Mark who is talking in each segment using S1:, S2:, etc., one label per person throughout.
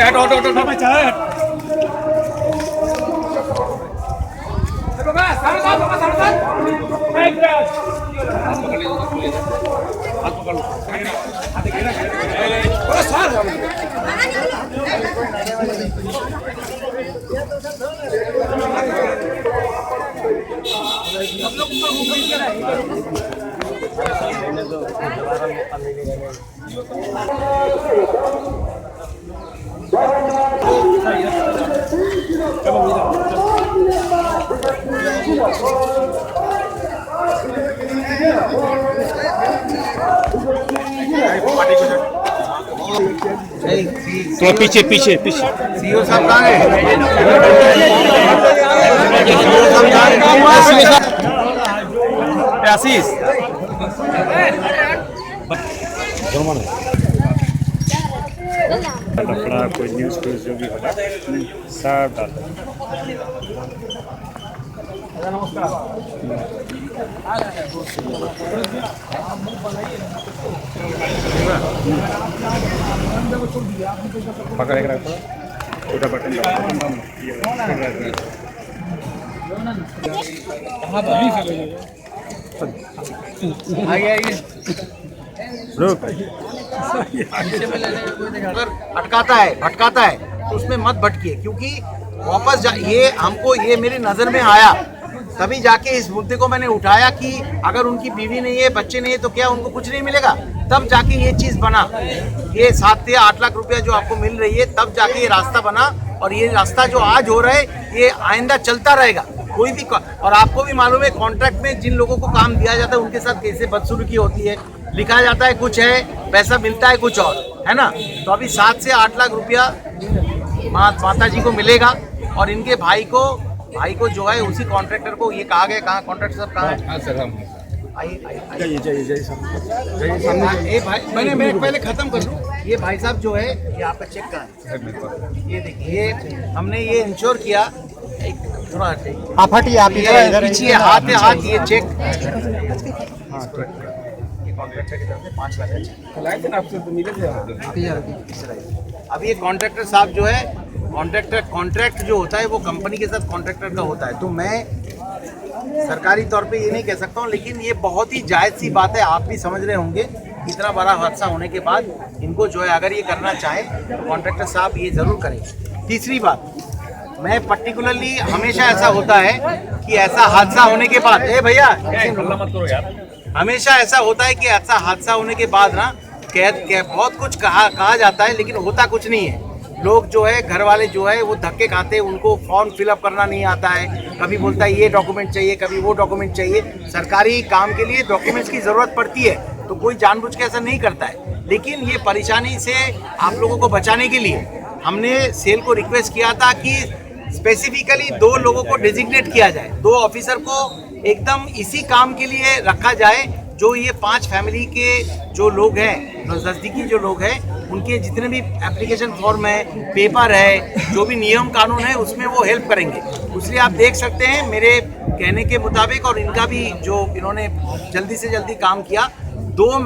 S1: हटो हटो हटो तो पीछे पीछे पीछे
S2: सीओ साहब कहाँ है?
S1: आशीष कपड़ा कोई न्यूज़ कोई जो भी होगा सब डाल पकड़ के रखो छोटा बटन
S2: आगे
S3: अगर अटकाता है भटकाता है तो उसमें मत भटकिए, क्योंकि वापस ये हमको ये मेरी नज़र में आया तभी जाके इस मुद्दे को मैंने उठाया कि अगर उनकी बीवी नहीं है, बच्चे नहीं है तो क्या उनको कुछ नहीं मिलेगा। तब जाके ये चीज़ बना, ये 7 से 8 लाख रुपया जो आपको मिल रही है, तब जाके ये रास्ता बना। और ये रास्ता जो आज हो रहा है ये आइंदा चलता रहेगा। कोई भी और आपको भी मालूम है कॉन्ट्रैक्ट में जिन लोगों को काम दिया जाता है उनके साथ कैसे बदसलूकी होती है। लिखा जाता है कुछ है, पैसा मिलता है कुछ और, है ना। तो अभी 7 से 8 लाख रुपया माता जी को मिलेगा और इनके भाई को जो है उसी कॉन्ट्रैक्टर को ये कहा गया। कहाँ कॉन्ट्रैक्टर साहब कहाँ है?
S1: हाँ सर हम
S3: ये भाई मैं पहले खत्म कर लूँ। ये भाई साहब जो है ये आपका चेक कहाँ है? ये देखिए हमने ये इंश्योर किया। थोड़ा
S2: आप हटिए, आप
S3: पीछे हाथ ये चेक कॉन्ट्रैक्टर की तरफ से 5 लाख का चेक। अब ये कॉन्ट्रैक्टर साहब जो है कॉन्ट्रैक्ट जो होता है वो कंपनी के साथ कॉन्ट्रैक्टर का होता है। तो मैं सरकारी तौर पे ये नहीं कह सकता हूँ, लेकिन ये बहुत ही जायज़ सी बात है। आप भी समझ रहे होंगे इतना बड़ा हादसा होने के बाद इनको जो है अगर ये करना चाहे तो कॉन्ट्रैक्टर साहब ये ज़रूर करेंगे। तीसरी बात, मैं पर्टिकुलरली हमेशा ऐसा होता है कि ऐसा हादसा होने के बाद भैया
S1: मत करो यार,
S3: हमेशा ऐसा होता है कि ऐसा हादसा होने के बाद ना बहुत कुछ कहा जाता है, लेकिन होता कुछ नहीं है। लोग जो है घर वाले जो है वो धक्के खाते हैं, उनको फॉर्म फिलअप करना नहीं आता है। कभी बोलता है ये डॉक्यूमेंट चाहिए, कभी वो डॉक्यूमेंट चाहिए। सरकारी काम के लिए डॉक्यूमेंट्स की ज़रूरत पड़ती है, तो कोई जानबूझ के ऐसा नहीं करता है। लेकिन ये परेशानी से आप लोगों को बचाने के लिए हमने सेल को रिक्वेस्ट किया था कि स्पेसिफिकली 2 लोगों को डेजिग्नेट किया जाए, 2 ऑफिसर को एकदम इसी काम के लिए रखा जाए। जो ये 5 फैमिली के जो लोग हैं, नज़दीकी जो लोग हैं, उनके जितने भी एप्लीकेशन फॉर्म है, पेपर है, जो भी नियम कानून है उसमें वो हेल्प करेंगे। इसलिए आप देख सकते हैं मेरे कहने के मुताबिक और इनका भी जो इन्होंने जल्दी से जल्दी काम किया, 2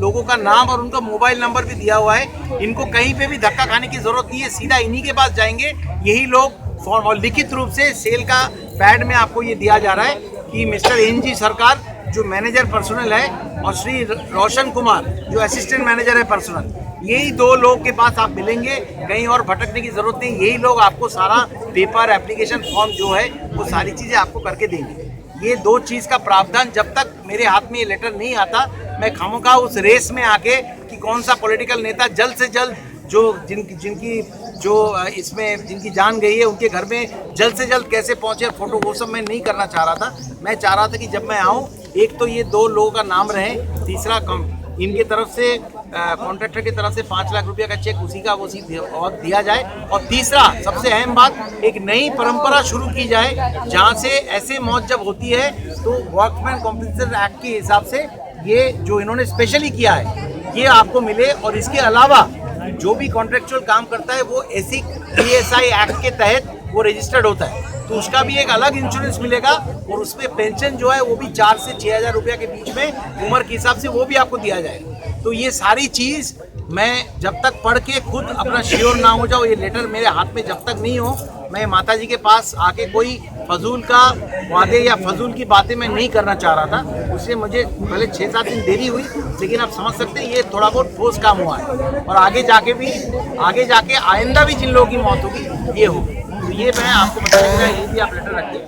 S3: लोगों का नाम और उनका मोबाइल नंबर भी दिया हुआ है। इनको कहीं पे भी धक्का खाने की ज़रूरत नहीं है, सीधा इन्हीं के पास जाएंगे। यही लोग फॉर्म और लिखित रूप से सेल का पैड में आपको ये दिया जा रहा है कि मिस्टर NG सरकार जो मैनेजर पर्सनल है और श्री रोशन कुमार जो असिस्टेंट मैनेजर है पर्सनल, यही 2 लोग के पास आप मिलेंगे। कहीं और भटकने की ज़रूरत नहीं। यही लोग आपको सारा पेपर, एप्लीकेशन फॉर्म जो है वो सारी चीज़ें आपको करके देंगे। ये 2 चीज़ का प्रावधान जब तक मेरे हाथ में ये लेटर नहीं आता, मैं खामोखा उस रेस में आके कि कौन सा पॉलिटिकल नेता जल्द से जल्द जो जिनकी जिनकी जान गई है उनके घर में जल्द से जल्द कैसे पहुंचे फोटो, वो सब मैं नहीं करना चाह रहा था। मैं चाह रहा था कि जब मैं आऊं, एक तो ये 2 लोगों का नाम रहे, तीसरा इनके तरफ से कॉन्ट्रैक्टर की तरफ से 5 लाख रुपया का चेक उसी का उसी दिया जाए। और तीसरा सबसे अहम बात, एक नई परंपरा शुरू की जाए जहाँ से ऐसे मौत जब होती है तो वर्कमैन कॉम्पेंसेशन एक्ट के हिसाब से ये जो इन्होंने स्पेशली किया है ये आपको मिले। और इसके अलावा जो भी कॉन्ट्रेक्चुअल काम करता है वो ऐसी ESI एक्ट के तहत वो रजिस्टर्ड होता है, तो उसका भी एक अलग इंश्योरेंस मिलेगा। और उसमें पेंशन जो है वो भी 4 से 6 हज़ार रुपया के बीच में उम्र के हिसाब से वो भी आपको दिया जाएगा। तो ये सारी चीज़ मैं जब तक पढ़ के खुद अपना श्योर ना हो जाओ, ये लेटर मेरे हाथ में जब तक नहीं हो, मैं माता जी के पास आके कोई फजूल का वादे या फजूल की बातें मैं नहीं करना चाह रहा था। उससे मुझे पहले 6-7 दिन देरी हुई, लेकिन आप समझ सकते हैं ये थोड़ा बहुत ठोस काम हुआ है। और आगे जाके आइंदा भी जिन लोगों की मौत होगी ये होगी। तो ये मैं आपको बताऊंगा, ये भी आप लेटर रखिए।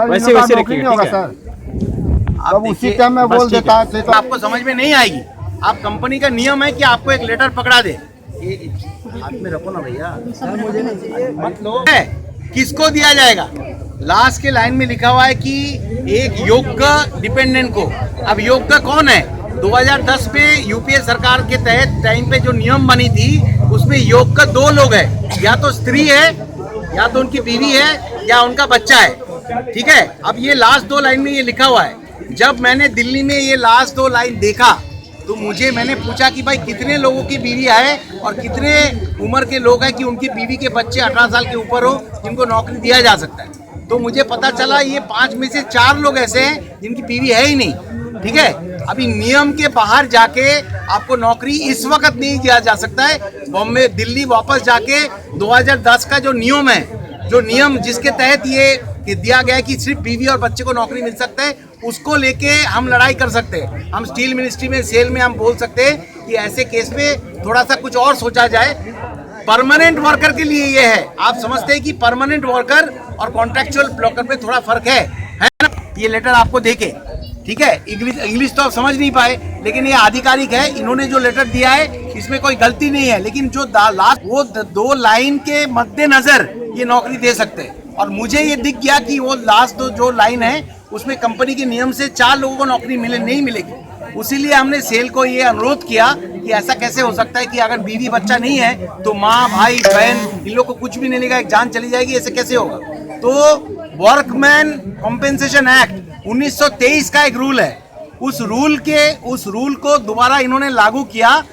S2: वैसे रखिए होगा सर। अब उसी टाइम में बोल देता है तो
S3: आपको समझ में नहीं आएगी। आप कंपनी का नियम है कि आपको एक लेटर पकड़ा दे, ये हाथ में रखो ना भैया, मत लो। किसको दिया जाएगा? लास्ट के लाइन में लिखा हुआ है कि एक योग्य डिपेंडेंट को। अब योग्य कौन है? 2010 में यूपीए सरकार के तहत टाइम पे जो नियम बनी थी उसमें योग्य 2 लोग हैं, या तो स्त्री है या तो उनकी बीवी है या उनका बच्चा है। ठीक है, अब ये लास्ट 2 लाइन में ये लिखा हुआ है। जब मैंने दिल्ली में ये लास्ट 2 लाइन देखा तो मैंने पूछा कि भाई कितने लोगों की बीवी है और कितने उम्र के लोग हैं कि उनकी बीवी के बच्चे 18 साल के ऊपर हो जिनको नौकरी दिया जा सकता है। तो मुझे पता चला ये 5 में से 4 लोग ऐसे हैं जिनकी बीवी है ही नहीं। ठीक है, अभी नियम के बाहर जाके आपको नौकरी इस वक्त नहीं दिया जा सकता है। बॉम्बे दिल्ली वापस जाके 2010 का जो नियम है, जो नियम जिसके तहत ये दिया गया है कि सिर्फ बीवी और बच्चे को नौकरी मिल सकता है, उसको लेके हम लड़ाई कर सकते हैं। हम स्टील मिनिस्ट्री में सेल में हम बोल सकते हैं कि ऐसे केस में थोड़ा सा कुछ और सोचा जाए। परमानेंट वर्कर के लिए ये है। आप समझते हैं कि परमानेंट वर्कर और कॉन्ट्रैक्चुअल वर्कर में थोड़ा फर्क है ना? ये लेटर आपको देके, ठीक है, इंग्लिश तो आप समझ नहीं पाए, लेकिन ये आधिकारिक है। इन्होंने जो लेटर दिया है इसमें कोई गलती नहीं है, लेकिन जो लास्ट वो 2 लाइन के मद्देनजर ये नौकरी दे सकते हैं। और मुझे ये दिख गया कि वो लास्ट जो लाइन है उसमें कंपनी के नियम से 4 लोगों को नौकरी नहीं मिलेगी। उसीलिए हमने सेल को ये अनुरोध किया कि ऐसा कैसे हो सकता है कि अगर बीवी बच्चा नहीं है तो माँ भाई बहन इन लोग को कुछ भी नहीं मिलेगा, एक जान चली जाएगी, ऐसे कैसे होगा? तो वर्कमैन कॉम्पेंसेशन एक्ट 1923 का एक रूल है। उस रूल को दोबारा इन्होंने लागू किया।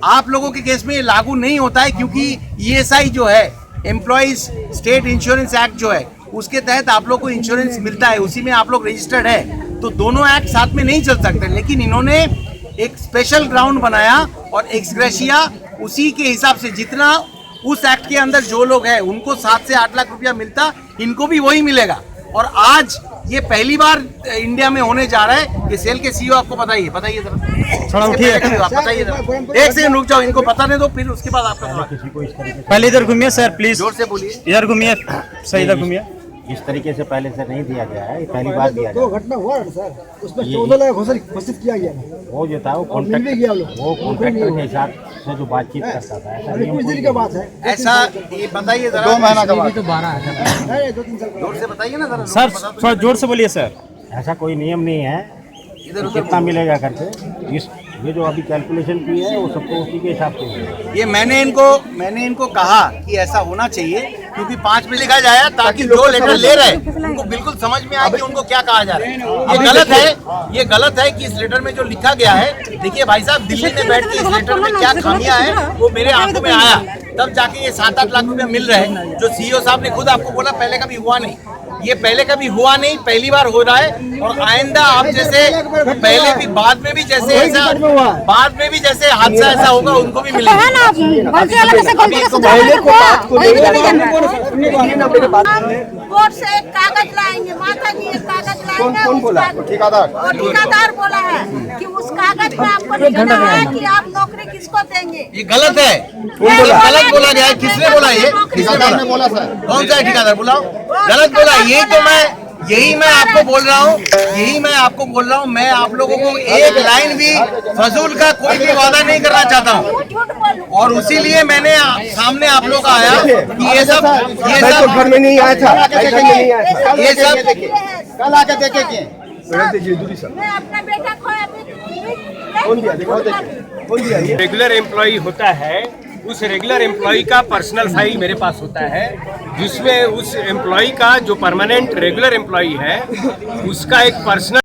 S3: आप लोगों के केस में ये लागू नहीं होता है क्योंकि ESI जो है, एम्प्लॉइज स्टेट इंश्योरेंस एक्ट जो है, उसके तहत आप लोग को इंश्योरेंस मिलता है, उसी में आप लोग रजिस्टर्ड है। तो दोनों एक्ट साथ में नहीं चल सकते, लेकिन इन्होंने एक स्पेशल ग्राउंड बनाया और एक्स ग्रेशिया उसी के हिसाब से जितना उस एक्ट के अंदर जो लोग हैं उनको 7 से 8 लाख रुपया मिलता, इनको भी वही मिलेगा। और आज ये पहली बार इंडिया में होने जा रहा है। ये सेल के CEO आपको बताइए जरा, थोड़ा उठिए, बताइए जरा, 1 सेकंड रुक जाओ, इनको बताने दो, फिर उसके बाद आपका
S1: पहले इधर घूमिए सर प्लीज,
S3: जोर से बोलिए।
S1: इधर घूमिए सर, इधर घूमिए।
S4: इस तरीके से पहले से नहीं दिया गया है, पहली बार दिया गया।
S2: 2 घटना हुआ है सर, उसमें 14 लाख घोषित किया गया है।
S4: वो जो था वो कॉन्ट्रैक्टर के हिसाब से जो बातचीत करता था, ऐसा
S2: कुछ दिन की बात है।
S3: ऐसा ये बताइए जरा,
S2: 2 महीना का बात तो 12 है, 2-3 साल
S3: जोर से बताइए ना जरा
S1: सर, थोड़ा जोर से बोलिए सर।
S4: ऐसा कोई नियम नहीं है
S3: इधर
S4: कितना मिलेगा करके। ये जो अभी कैलकुलेशन की है वो सबको उसी के हिसाब से।
S3: ये मैंने इनको कहा कि ऐसा होना चाहिए, क्योंकि 5 में लिखा जाए ताकि जो लेटर ले रहे हैं उनको बिल्कुल समझ में आए कि उनको क्या कहा जा रहा है। ये गलत है कि इस लेटर में जो लिखा गया है, देखिए भाई साहब, दिल्ली में बैठ के इस लेटर में क्या खामियां है वो मेरे आंखों में आया, तब जाके ये 7-8 लाख रुपया मिल रहे हैं, जो CEO साहब ने खुद आपको बोला पहले कभी हुआ नहीं। ये पहले कभी हुआ नहीं, पहली बार हो रहा है। और आइंदा आप जैसे पहले भी बाद में भी जैसे हादसा ऐसा होगा उनको भी मिलेगा।
S5: कोर्ट से एक कागज लाएंगे, माता जी एक कागज लाएंगे।
S2: कौन बोला?
S5: ठेकेदार बोला है कि उस कागज में आपको लिखना है कि आप नौकरी किसको देंगे।
S3: ये गलत है, गलत बोला गया है। किसने बोला? ये
S2: ठेकेदार ने बोला सर।
S3: कौन सा ठेकेदार? बुलाओ, गलत बोला। यही मैं आपको बोल रहा हूँ। मैं आप लोगों को एक लाइन भी फजूल का कोई भी वादा नहीं करना चाहता हूँ, और इसीलिए मैंने सामने आप लोग आया कि ये सब
S2: घर में नहीं आया था,
S3: ये सब
S2: कल आके देखे
S5: मैं अपना बेटा खोया।
S2: कौन दिया?
S6: रेगुलर एम्प्लॉय होता है, उस रेगुलर एम्प्लॉय का पर्सनल फाइल मेरे पास होता है, जिसमें उस एम्प्लॉय का जो परमानेंट रेगुलर एम्प्लॉय है उसका एक पर्सनल